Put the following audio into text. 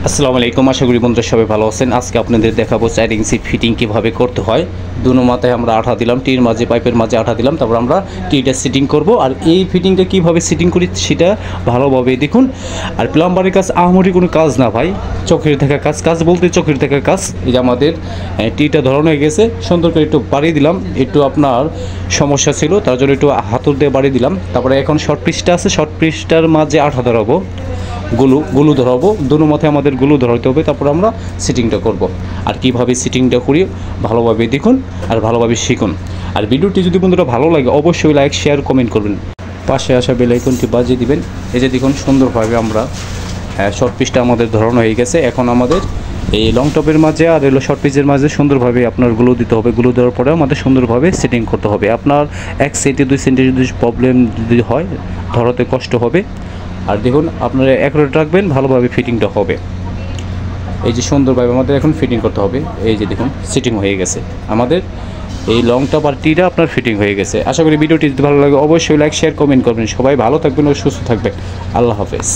আসসালামু আলাইকুম, আশা করি বন্ধুরা সবাই ভালো আছেন। আজকে আপনাদের দেখাবো 4 ইঞ্চি ফিটিং কিভাবে করতে হয়। দুনো মাথায় আমরা আঠা দিলাম, টির মাঝে পাইপের মাঝে আঠা দিলাম, তারপর আমরা টিটা সিটিং করব। আর এই ফিটিংটা কিভাবে সিটিং করি সেটা ভালোভাবে দেখুন। আর প্লাম্বারের কাজ আহামরি কোনো কাজ না ভাই, চোখের দেখা কাজ। কাজ বলতে চোখের দেখা কাজ। এই যে আমাদের টিটা ধরানো হয়ে গেছে, সুন্দর করে একটু বাড়িয়ে দিলাম। একটু আপনার সমস্যা ছিল, তার জন্য একটু হাতুড় দিয়ে বাড়িয়ে দিলাম। তারপরে এখন শর্ট পিসটা আছে, শর্ট পিসটার মাঝে আঠা ধরাবো, গুলু ধরাবো। দুনো মাথায় আমাদের গুলু ধরাতে হবে, তারপর আমরা সিটিংটা করব। আর কিভাবে সিটিংটা করি ভালোভাবে দেখুন আর ভালোভাবে শিখুন। আর ভিডিওটি যদি বন্ধুরা ভালো লাগে অবশ্যই লাইক, শেয়ার, কমেন্ট করবেন। পাশে আসা বেল আইকনটি বাজিয়ে দিবেন। এই যে দেখুন সুন্দরভাবে আমরা শর্ট পিসটা আমাদের ধরানো হয়ে গেছে। এখন আমাদের এই লং টপের মাঝে আর এলো শর্ট পিসের মাঝে সুন্দরভাবে আপনার গুলো দিতে হবে। গুলো দেওয়ার পরে আমাদের সুন্দরভাবে সেটিং করতে হবে। আপনার 1 সেন্টি 2 সেন্টি যদি প্রবলেম যদি হয়, ধরাতে কষ্ট হবে। আর দেখুন আপনারা অ্যাকুরেট রাখবেন, ভালোভাবে ফিটিংটা হবে। এই যে সুন্দরভাবে আমাদের এখন ফিটিং করতে হবে। এই যে দেখুন সিটিং হয়ে গেছে আমাদের এই লং টপ আর টিটা আপনার ফিটিং হয়ে গেছে। আশা করি ভিডিওটি যদি ভালো লাগে অবশ্যই লাইক, শেয়ার, কমেন্ট করবেন। সবাই ভালো থাকবেন ও সুস্থ থাকবেন। আল্লাহ হাফেজ।